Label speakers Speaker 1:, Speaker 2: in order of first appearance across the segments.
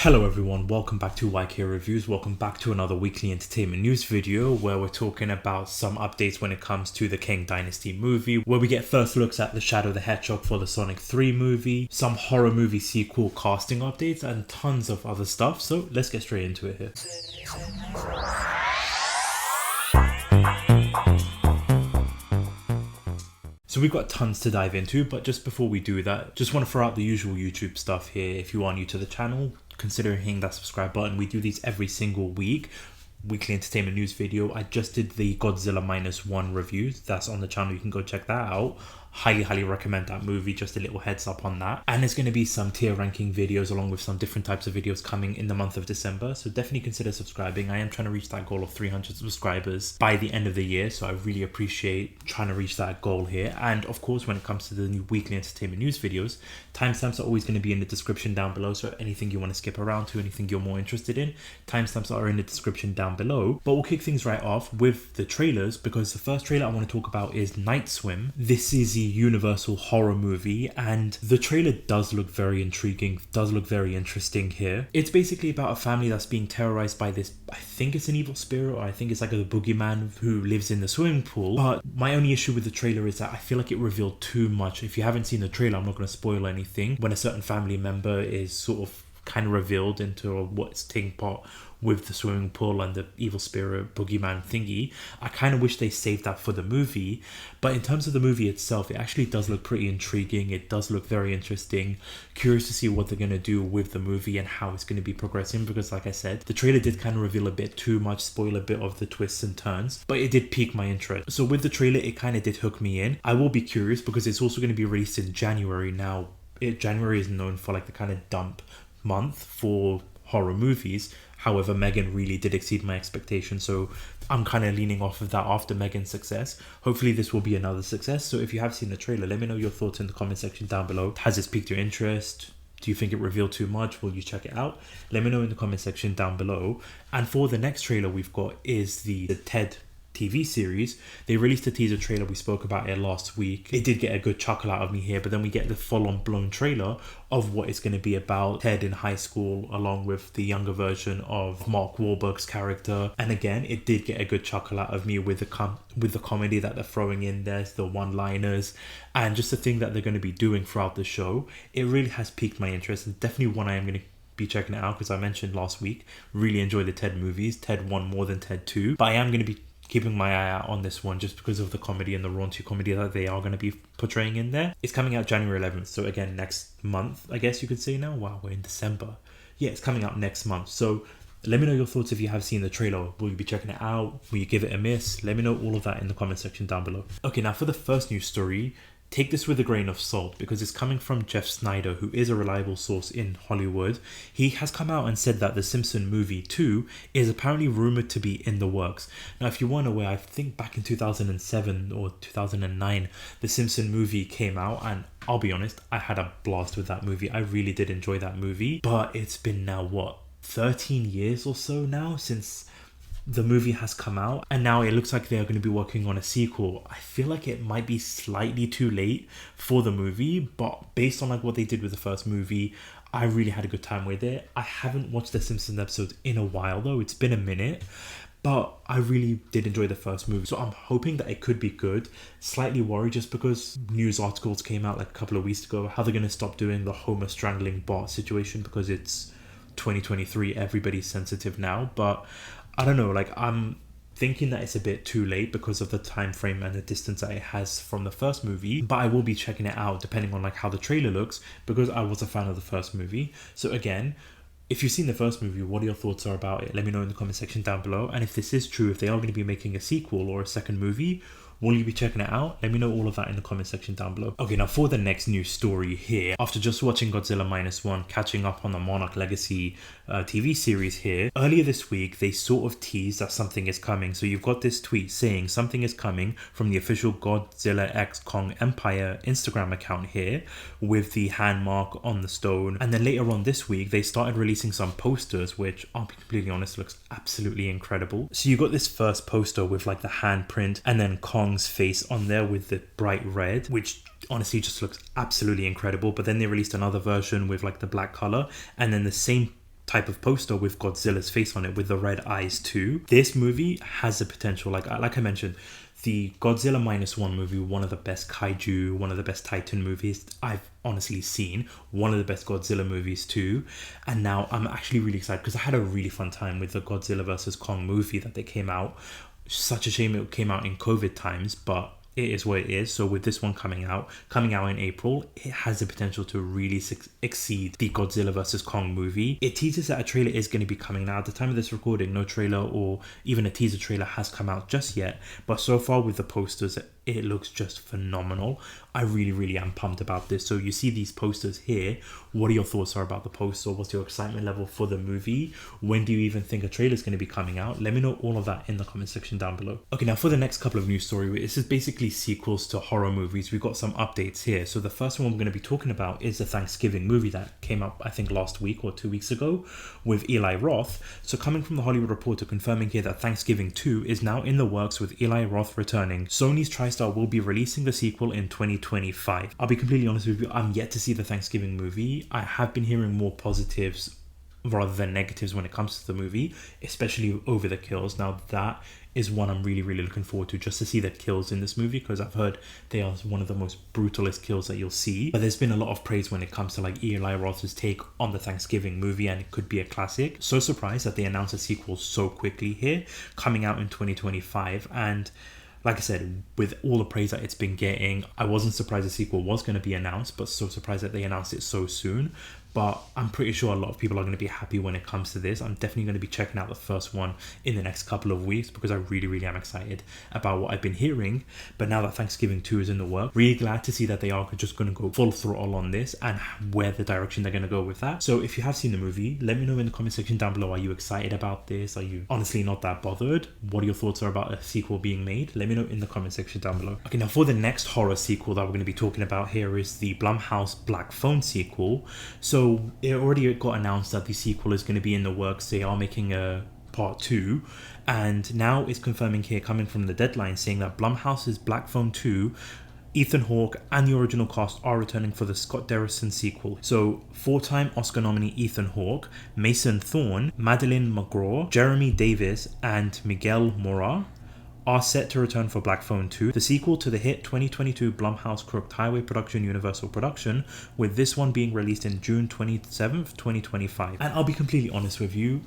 Speaker 1: Hello everyone, welcome back to YK Reviews, welcome back to another weekly entertainment news video where we're talking about some updates when it comes to the Kang Dynasty movie, where we get first looks at the Shadow the Hedgehog for the Sonic 3 movie, some horror movie sequel casting updates and tons of other stuff, so let's get straight into it here. So we've got tons to dive into, but just before we do that, just want to throw out the usual YouTube stuff here. If you are new to the channel, consider hitting that subscribe button. We do these every single week. Weekly entertainment news video. I just did the Godzilla -1 review. That's on the channel. You can go check that out. Highly recommend that movie. Just a little heads up on that. And there's going to be some tier ranking videos along with some different types of videos coming in the month of December. So definitely consider subscribing. I am trying to reach that goal of 300 subscribers by the end of the year. So I really appreciate trying to reach that goal here. And of course, when it comes to the new weekly entertainment news videos, timestamps are always going to be in the description down below. So anything you want to skip around to, anything you're more interested in, timestamps are in the description down below. But we'll kick things right off with the trailers, because the first trailer I want to talk about is Night Swim. This is a Universal horror movie and the trailer does look very intriguing, does look very interesting here. It's basically about a family that's being terrorized by this, I think it's an evil spirit, or I think it's like a boogeyman who lives in the swimming pool. But my only issue with the trailer is that I feel like it revealed too much. If you haven't seen the trailer, I'm not going to spoil anything. When a certain family member is sort of kind of revealed into what's taking part with the swimming pool and the evil spirit boogeyman thingy, I kind of wish they saved that for the movie. But in terms of the movie itself, it actually does look pretty intriguing. It does look very interesting. Curious to see what they're going to do with the movie and how it's going to be progressing, because like I said, the trailer did kind of reveal a bit too much, spoil a bit of the twists and turns, but it did pique my interest. So with the trailer, it kind of did hook me in. I will be curious because it's also going to be released in January. Now, January is known for like the kind of dump month for horror movies. However, Megan really did exceed my expectations, so I'm kind of leaning off of that after Megan's success. Hopefully this will be another success. So if you have seen the trailer, let me know your thoughts in the comment section down below. Has this piqued your interest? Do you think it revealed too much? Will you check it out? Let me know in the comment section down below. And for the next trailer we've got is the Ted TV series. They released a teaser trailer. We spoke about it last week. It did get a good chuckle out of me here, but then we get the full-on blown trailer of what it's going to be about. Ted in high school along with the younger version of Mark Wahlberg's character. And again, it did get a good chuckle out of me with the comedy that they're throwing in there, the one-liners, and just the thing that they're going to be doing throughout the show. It really has piqued my interest, and definitely one I am going to be checking it out, because I mentioned last week, really enjoy the Ted movies, Ted 1 more than Ted 2, but I am going to be keeping my eye out on this one just because of the comedy and the raunchy comedy that they are going to be portraying in there. It's coming out January 11th, so again, next month, I guess you could say now. Wow, we're in December. Yeah, it's coming out next month. So let me know your thoughts if you have seen the trailer. Will you be checking it out? Will you give it a miss? Let me know all of that in the comment section down below. Okay, now for the first news story, take this with a grain of salt because it's coming from Jeff Snyder, who is a reliable source in Hollywood. He has come out and said that the Simpsons Movie 2 is apparently rumored to be in the works. Now, if you weren't aware, I think back in 2007 or 2009, the Simpsons Movie came out, and I'll be honest, I had a blast with that movie. I really did enjoy that movie, but it's been now, what, 13 years or so now since the movie has come out, and now it looks like they're going to be working on a sequel. I feel like it might be slightly too late for the movie, but based on like what they did with the first movie, I really had a good time with it. I haven't watched the Simpsons episodes in a while though, it's been a minute, but I really did enjoy the first movie, so I'm hoping that it could be good. Slightly worried just because news articles came out like a couple of weeks ago how they're going to stop doing the Homer strangling Bart situation because it's 2023, everybody's sensitive now. But I don't know, like I'm thinking that it's a bit too late because of the time frame and the distance that it has from the first movie, but I will be checking it out depending on like how the trailer looks, because I was a fan of the first movie. So again, if you've seen the first movie, what are your thoughts are about it? Let me know in the comment section down below. And if this is true, if they are going to be making a sequel or a second movie, will you be checking it out? Let me know all of that in the comment section down below. Okay, now for the next news story here, after just watching Godzilla -1, catching up on the Monarch Legacy TV series here, earlier this week, they sort of teased that something is coming. So you've got this tweet saying something is coming from the official Godzilla x Kong Empire Instagram account here with the hand mark on the stone. And then later on this week, they started releasing some posters, which I'll be completely honest, looks absolutely incredible. So you got this first poster with like the handprint and then Kong's face on there with the bright red, which honestly just looks absolutely incredible. But then they released another version with like the black color, and then the same type of poster with Godzilla's face on it with the red eyes too. This movie has the potential, like I mentioned, the Godzilla -1 movie, one of the best kaiju, one of the best Titan movies I've honestly seen, one of the best Godzilla movies too. And now I'm actually really excited because I had a really fun time with the Godzilla vs. Kong movie that they came out. Such a shame it came out in COVID times, but it is what it is. So with this one coming out in April, it has the potential to really exceed the Godzilla vs. Kong movie. It teases that a trailer is going to be coming. Now, at the time of this recording, no trailer or even a teaser trailer has come out just yet. But so far with the posters, it looks just phenomenal. I really am pumped about this. So you see these posters here. What are your thoughts about the poster? What's your excitement level for the movie? When do you even think a trailer is going to be coming out? Let me know all of that in the comment section down below. Okay, now for the next couple of news stories, this is basically sequels to horror movies. We've got some updates here. So the first one we're going to be talking about is the Thanksgiving movie that came up, I think, last week or 2 weeks ago with Eli Roth. So coming from the Hollywood Reporter, confirming here that Thanksgiving 2 is now in the works with Eli Roth returning. Sony's TriStar will be releasing the sequel in 2025. I'll be completely honest with you, I'm yet to see the Thanksgiving movie. I have been hearing more positives rather than negatives when it comes to the movie, especially over the kills. Now that is one I'm really looking forward to, just to see the kills in this movie, because I've heard they are one of the most brutalist kills that you'll see. But there's been a lot of praise when it comes to like Eli Roth's take on the Thanksgiving movie, and it could be a classic. So surprised that they announced a sequel so quickly here, coming out in 2025. And like I said, with all the praise that it's been getting, I wasn't surprised the sequel was going to be announced, but so surprised that they announced it so soon. But I'm pretty sure a lot of people are going to be happy when it comes to this. I'm definitely going to be checking out the first one in the next couple of weeks because I really am excited about what I've been hearing. But now that Thanksgiving 2 is in the work, really glad to see that they are just going to go full throttle on this and where the direction they're going to go with that. So if you have seen the movie, let me know in the comment section down below. Are you excited about this? Are you honestly not that bothered? What are your thoughts about a sequel being made? Let me know in the comment section down below. Okay, now for the next horror sequel that we're going to be talking about here is the Blumhouse Black Phone sequel. So it already got announced that the sequel is going to be in the works. They are making a part 2, and now it's confirming here, coming from the Deadline, saying that Blumhouse's Black Phone 2, Ethan Hawke and the original cast are returning for the Scott Derrickson sequel. So 4-time Oscar nominee Ethan Hawke, Mason Thorne, Madeline McGraw, Jeremy Davis and Miguel Mora are set to return for Black Phone 2, the sequel to the hit 2022 Blumhouse Crooked Highway production Universal production, with this one being released in June 27th, 2025. And I'll be completely honest with you,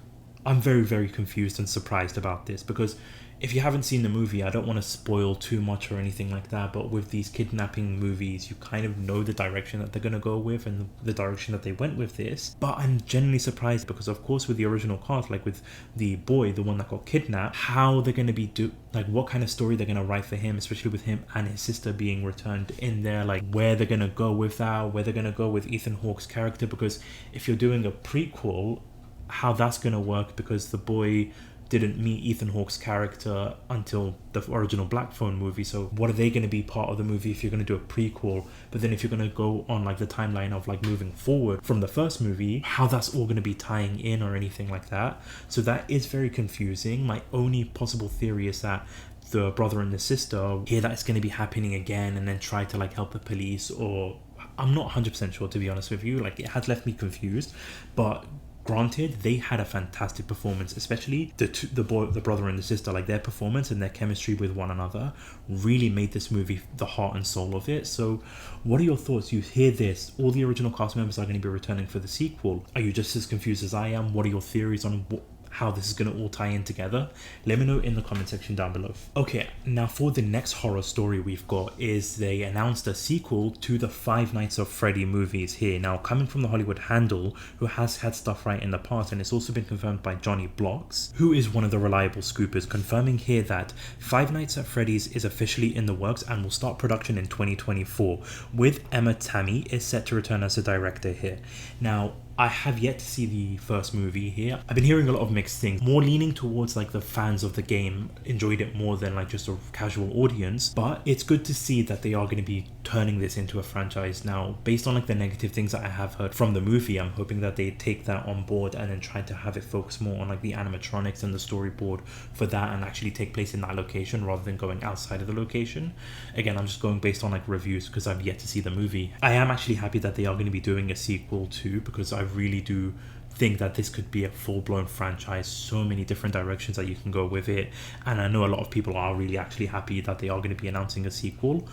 Speaker 1: I'm very confused and surprised about this, because if you haven't seen the movie, I don't want to spoil too much or anything like that, but with these kidnapping movies, you kind of know the direction that they're going to go with and the direction that they went with this. But I'm genuinely surprised because, of course, with the original cast, like with the boy, the one that got kidnapped, how they're going to be like what kind of story they're going to write for him, especially with him and his sister being returned in there, like where they're going to go with that, where they're going to go with Ethan Hawke's character. Because if you're doing a prequel, how that's going to work, because the boy didn't meet Ethan Hawke's character until the original Black Phone movie. So what are they going to be part of the movie if you're going to do a prequel? But then if you're going to go on like the timeline of like moving forward from the first movie, how that's all going to be tying in or anything like that. So that is very confusing. My only possible theory is that the brother and the sister hear that it's going to be happening again and then try to like help the police, or I'm not 100% sure, to be honest with you. Like, it has left me confused, but granted, they had a fantastic performance, especially the brother and the sister. Like, their performance and their chemistry with one another really made this movie the heart and soul of it. So what are your thoughts? You hear this, all the original cast members are going to be returning for the sequel. Are you just as confused as I am? What are your theories on how this is going to all tie in together? Let me know in the comment section down below. Okay, now for the next horror story we've got is they announced a sequel to the Five Nights at Freddy movies here. Now, coming from the Hollywood Handle, who has had stuff right in the past, and it's also been confirmed by Johnny Blocks, who is one of the reliable scoopers, confirming here that Five Nights at Freddy's is officially in the works and will start production in 2024, with Emma Tammy is set to return as a director here. Now, I have yet to see the first movie here. I've been hearing a lot of mixed things, more leaning towards like the fans of the game enjoyed it more than like just a casual audience, but it's good to see that they are going to be turning this into a franchise now. Based on like the negative things that I have heard from the movie, I'm hoping that they take that on board and then try to have it focus more on like the animatronics and the storyboard for that, and actually take place in that location rather than going outside of the location. Again, I'm just going based on like reviews because I've yet to see the movie. I am actually happy that they are going to be doing a sequel too, because I really do think that this could be a full-blown franchise, so many different directions that you can go with it. And I know a lot of people are really actually happy that they are going to be announcing a sequel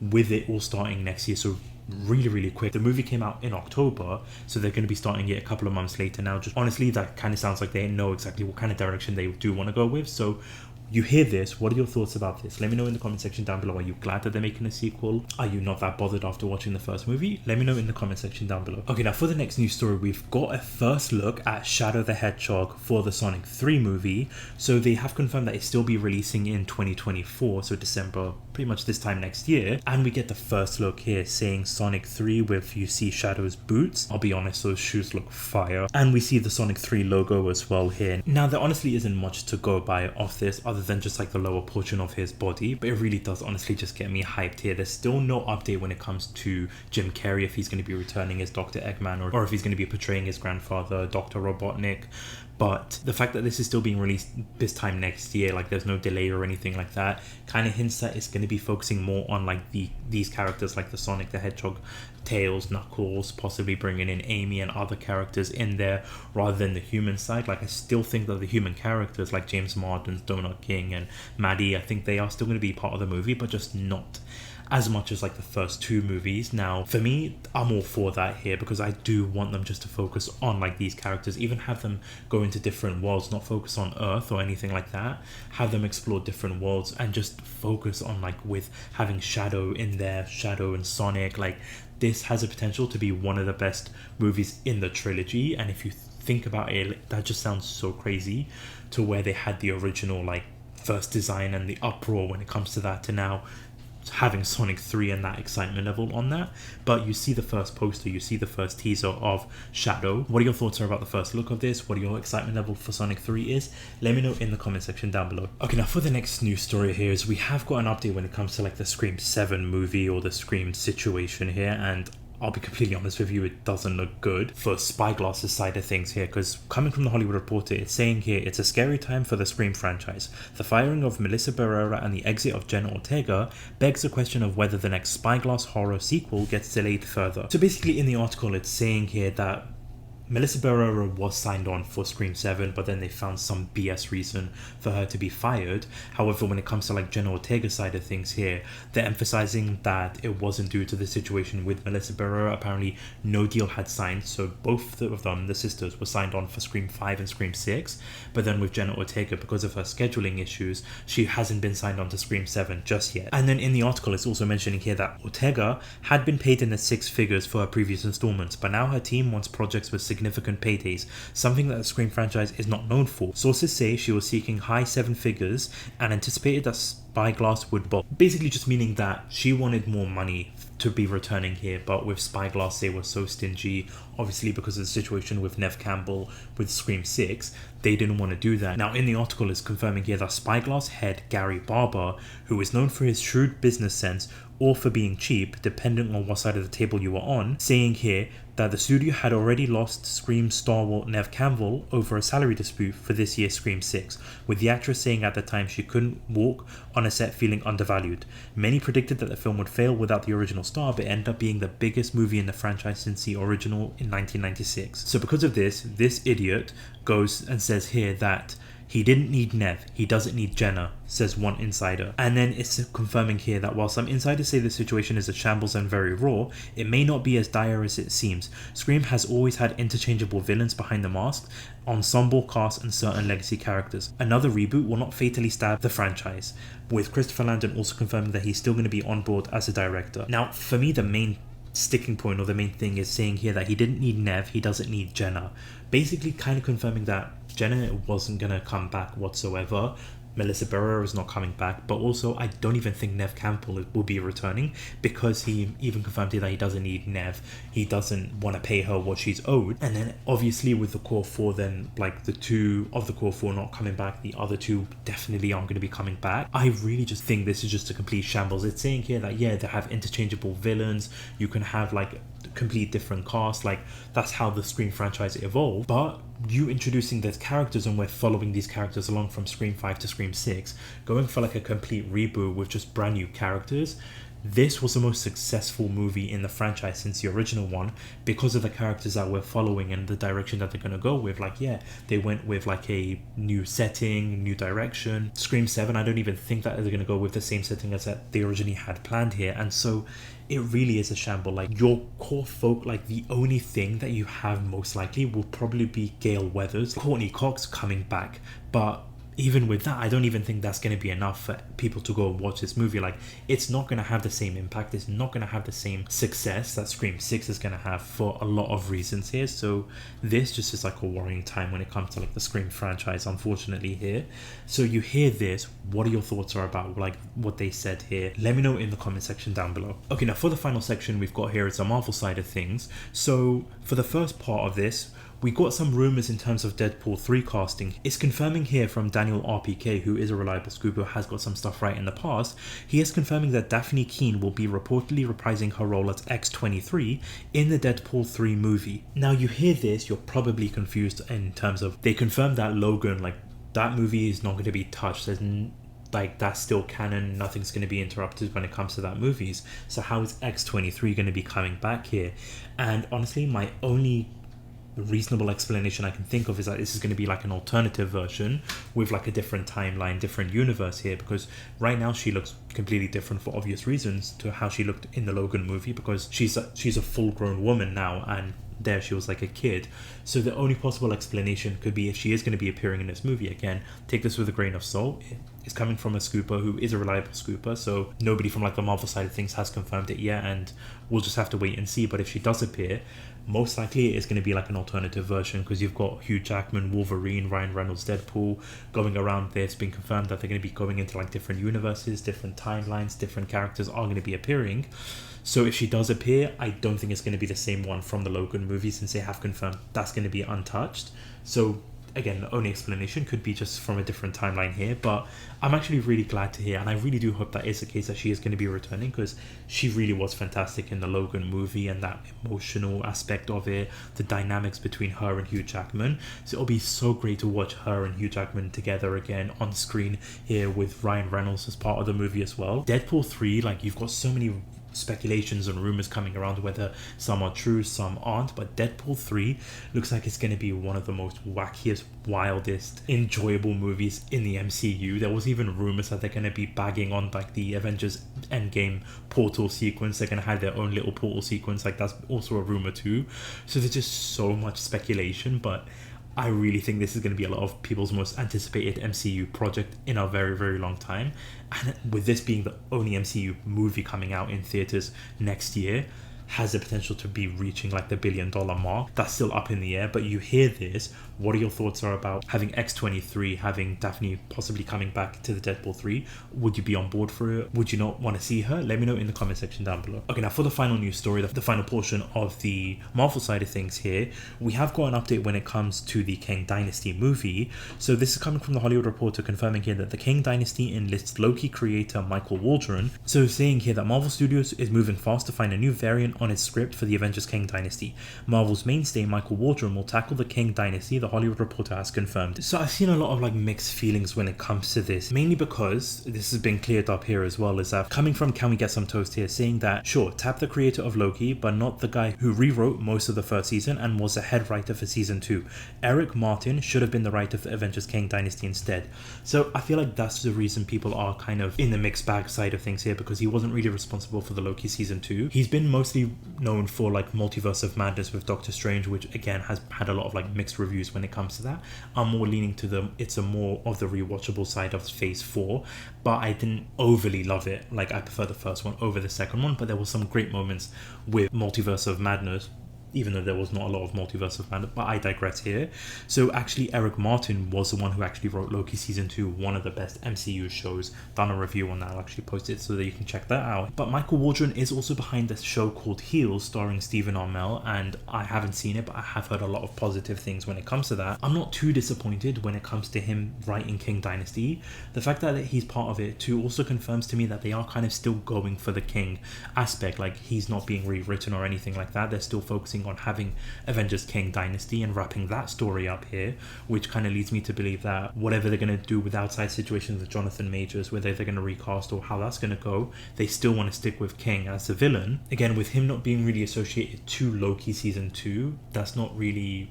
Speaker 1: with it all starting next year. So really quick. The movie came out in October, so they're going to be starting it a couple of months later now. Just honestly, that kind of sounds like they know exactly what kind of direction they do want to go with. So you hear this, what are your thoughts about this? Let me know in the comment section down below. Are you glad that they're making a sequel? Are you not that bothered after watching the first movie? Let me know in the comment section down below. Okay, now for the next news story, we've got a first look at Shadow the Hedgehog for the Sonic 3 movie. So they have confirmed that it'll still be releasing in 2024, so December, pretty much this time next year. And we get the first look here saying Sonic 3 with, you see Shadow's boots. I'll be honest, those shoes look fire. And we see the Sonic 3 logo as well here. Now there honestly isn't much to go by off this other than just like the lower portion of his body, but it really does honestly just get me hyped here. There's still no update when it comes to Jim Carrey, if he's going to be returning as Dr. Eggman or if he's going to be portraying his grandfather, Dr. Robotnik. But the fact that this is still being released this time next year, like there's no delay or anything like that, kind of hints that it's going to be focusing more on like these characters like the Sonic the Hedgehog, Tails, Knuckles, possibly bringing in Amy and other characters in there rather than the human side. Like I still think that the human characters like James Marden's Donut King and Maddie, I think they are still going to be part of the movie, but just not as much as like the first two movies. Now for me, I'm all for that here because I do want them just to focus on like these characters, even have them go into different worlds, not focus on Earth or anything like that, have them explore different worlds and just focus on like with having Shadow in there, Shadow and Sonic. Like this has a potential to be one of the best movies in the trilogy. And if you think about it, that just sounds so crazy to where they had the original like first design and the uproar when it comes to that to now having Sonic 3 and that excitement level on that. But you see the first poster, you see the first teaser of Shadow. What are your thoughts about the first look of this? What are your excitement level for Sonic 3 is? Let me know in the comment section down below. Okay, now for the next news story here is we have got an update when it comes to like the Scream 7 movie or the Scream situation here, and I'll be completely honest with you, it doesn't look good for Spyglass's side of things here, because coming from the Hollywood Reporter, it's saying here, it's a scary time for the Scream franchise. The firing of Melissa Barrera and the exit of Jenna Ortega begs the question of whether the next Spyglass horror sequel gets delayed further. So basically in the article, it's saying here that Melissa Barrera was signed on for Scream 7, but then they found some BS reason for her to be fired. However, when it comes to like Jenna Ortega's side of things here, they're emphasizing that it wasn't due to the situation with Melissa Barrera. Apparently, no deal had signed, so both of them, the sisters, were signed on for Scream 5 and Scream 6. But then with Jenna Ortega, because of her scheduling issues, she hasn't been signed on to Scream 7 just yet. And then in the article, it's also mentioning here that Ortega had been paid in the six figures for her previous installments, but now her team wants projects with significant paydays, something that the Scream franchise is not known for. Sources say she was seeking high seven figures and anticipated that Spyglass would book. Basically just meaning that she wanted more money to be returning here, but with Spyglass they were so stingy, obviously because of the situation with Nev Campbell with Scream 6, they didn't want to do that. Now in the article is confirming here that Spyglass head Gary Barber, who is known for his shrewd business sense or for being cheap, depending on what side of the table you were on, saying here that the studio had already lost Scream stalwart Nev Campbell over a salary dispute for this year's Scream 6, with the actress saying at the time she couldn't walk on a set feeling undervalued. Many predicted that the film would fail without the original star, but ended up being the biggest movie in the franchise since the original in 1996. So because of this idiot goes and says here that he didn't need Nev, he doesn't need Jenna, says one insider. And then it's confirming here that while some insiders say the situation is a shambles and very raw, it may not be as dire as it seems. Scream has always had interchangeable villains behind the mask, ensemble cast and certain legacy characters. Another reboot will not fatally stab the franchise, with Christopher Landon also confirming that he's still going to be on board as a director. Now for me, the main sticking point or the main thing is saying here that he didn't need Nev, he doesn't need Jenna. Basically kind of confirming that Jenna wasn't going to come back whatsoever. Melissa Barrera is not coming back, but also I don't even think Nev Campbell will be returning, because he even confirmed here that he doesn't need Nev, he doesn't want to pay her what she's owed. And then obviously with the core four, then like the two of the core four not coming back, the other two definitely aren't going to be coming back. I really just think this is just a complete shambles. It's saying here that yeah, they have interchangeable villains, you can have like complete different cast, like that's how the Scream franchise evolved, but you introducing these characters and we're following these characters along from Scream 5 to Scream 6, going for like a complete reboot with just brand new characters, this was the most successful movie in the franchise since the original one because of the characters that we're following and the direction that they're going to go with. Like, yeah, they went with like a new setting, new direction. Scream 7, I don't even think that they're going to go with the same setting as that they originally had planned here. And so it really is a shamble. Like, your core folk, like the only thing that you have most likely will probably be Gail Weathers, Courtney Cox coming back. But even with that, I don't even think that's going to be enough for people to go and watch this movie. Like, it's not going to have the same impact. It's not going to have the same success that Scream 6 is going to have for a lot of reasons here. So this just is like a worrying time when it comes to like the Scream franchise, unfortunately, here. So you hear this, what are your thoughts are about like what they said here? Let me know in the comment section down below. Okay, now for the final section we've got here is the Marvel side of things. So for the first part of this, we got some rumours in terms of Deadpool 3 casting. It's confirming here from Daniel RPK, who is a reliable scoop who has got some stuff right in the past. He is confirming that Daphne Keane will be reportedly reprising her role as X-23 in the Deadpool 3 movie. Now you hear this, you're probably confused in terms of, they confirmed that Logan, like that movie is not going to be touched. There's like, that's still canon, nothing's going to be interrupted when it comes to that movies. So how is X-23 going to be coming back here? And honestly, my only reasonable explanation I can think of is that this is going to be like an alternative version with like a different timeline, different universe here, because right now she looks completely different for obvious reasons to how she looked in the Logan movie, because she's a full-grown woman now, and there she was like a kid. So the only possible explanation could be if she is going to be appearing in this movie. Again, take this with a grain of salt. It's coming from a scooper who is a reliable scooper, so nobody from like the Marvel side of things has confirmed it yet, and we'll just have to wait and see. But if she does appear, most likely it's going to be like an alternative version, because you've got Hugh Jackman, Wolverine, Ryan Reynolds, Deadpool going around there. It's been confirmed that they're going to be going into like different universes, different timelines, different characters are going to be appearing. So if she does appear, I don't think it's going to be the same one from the Logan movie, since they have confirmed that's going to be untouched. So again, the only explanation could be just from a different timeline here, but I'm actually really glad to hear, and I really do hope that is the case, that she is going to be returning, because she really was fantastic in the Logan movie, and that emotional aspect of it, the dynamics between her and Hugh Jackman. So it'll be so great to watch her and Hugh Jackman together again on screen here with Ryan Reynolds as part of the movie as well. Deadpool 3, like, you've got so many speculations and rumors coming around, whether some are true, some aren't, but Deadpool 3 looks like it's going to be one of the most wackiest, wildest, enjoyable movies in the MCU. There was even rumors that they're going to be bagging on like the Avengers Endgame portal sequence. They're going to have their own little portal sequence, like that's also a rumor too. So there's just so much speculation, but I really think this is going to be a lot of people's most anticipated MCU project in a very, very long time. And with this being the only MCU movie coming out in theaters next year, has the potential to be reaching like the $1 billion mark. That's still up in the air, but you hear this. What are your thoughts are about having X-23, having Daphne possibly coming back to the Deadpool 3? Would you be on board for it? Would you not want to see her? Let me know in the comment section down below. Okay, now for the final news story, the final portion of the Marvel side of things here, we have got an update when it comes to the Kang Dynasty movie. So this is coming from the Hollywood Reporter, confirming here that the Kang Dynasty enlists Loki creator Michael Waldron. So saying here that Marvel Studios is moving fast to find a new variant on its script for the Avengers Kang Dynasty. Marvel's mainstay Michael Waldron will tackle the Kang Dynasty, the Hollywood Reporter has confirmed. So I've seen a lot of like mixed feelings when it comes to this, mainly because this has been cleared up here as well, is that coming from Can We Get Some Toast here, saying that sure, tap the creator of Loki, but not the guy who rewrote most of the first season and was the head writer for season 2. Eric Martin should have been the writer for Avengers Kang Dynasty instead. So I feel like that's the reason people are kind of in the mixed bag side of things here, because he wasn't really responsible for the Loki season 2. He's been mostly known for like Multiverse of Madness with Doctor Strange, which again has had a lot of like mixed reviews when it comes to that. I'm more leaning to it's a more of the rewatchable side of Phase 4, but I didn't overly love it. Like, I prefer the first one over the second one, but there were some great moments with Multiverse of Madness, even though there was not a lot of Multiverse of Madness, but I digress here. So actually Eric Martin was the one who actually wrote Loki season 2, one of the best MCU shows. Done a review on that, I'll actually post it so that you can check that out. But Michael Waldron is also behind this show called Heels, starring Stephen Amell, and I haven't seen it, but I have heard a lot of positive things when it comes to that. I'm not too disappointed when it comes to him writing Kang Dynasty. The fact that he's part of it too also confirms to me that they are kind of still going for the King aspect, like he's not being rewritten or anything like that. They're still focusing focusing on having Avengers Kang Dynasty and wrapping that story up here, which kind of leads me to believe that whatever they're going to do with outside situations with Jonathan Majors, whether they're going to recast or how that's going to go, they still want to stick with Kang as the villain. Again, with him not being really associated to Loki season 2, that's not really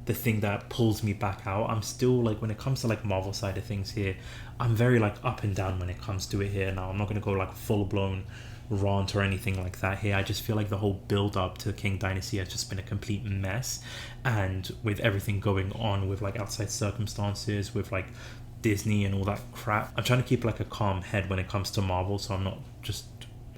Speaker 1: the thing that pulls me back out. I'm still like, when it comes to like Marvel side of things here, I'm very like up and down when it comes to it here. Now I'm not going to go like full blown rant or anything like that here. I just feel like the whole build up to Kang Dynasty has just been a complete mess, and with everything going on with like outside circumstances with like Disney and all that crap, I'm trying to keep like a calm head when it comes to Marvel, so I'm not just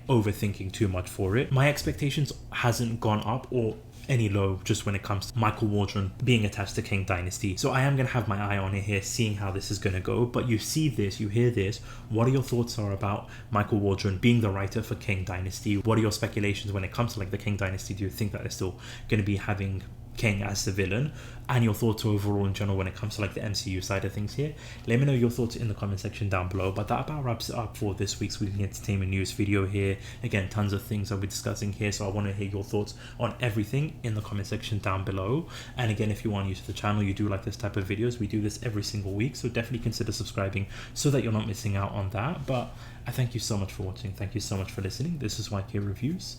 Speaker 1: overthinking too much for it. My expectations hasn't gone up or any low just when it comes to Michael Waldron being attached to Kang Dynasty. So I am going to have my eye on it here, seeing how this is going to go. But you see this, you hear this. What are your thoughts are about Michael Waldron being the writer for Kang Dynasty? What are your speculations when it comes to like the Kang Dynasty? Do you think that they're still going to be having Kang as the villain? And your thoughts overall in general when it comes to like the MCU side of things here. Let me know your thoughts in the comment section down below. But that about wraps it up for this week's Weekly Entertainment News video here. Again, tons of things I'll be discussing here, so I want to hear your thoughts on everything in the comment section down below. And again, if you are new to the channel, you do like this type of videos, we do this every single week, so definitely consider subscribing so that you're not missing out on that. But I thank you so much for watching. Thank you so much for listening. This is YK Reviews.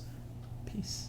Speaker 1: Peace.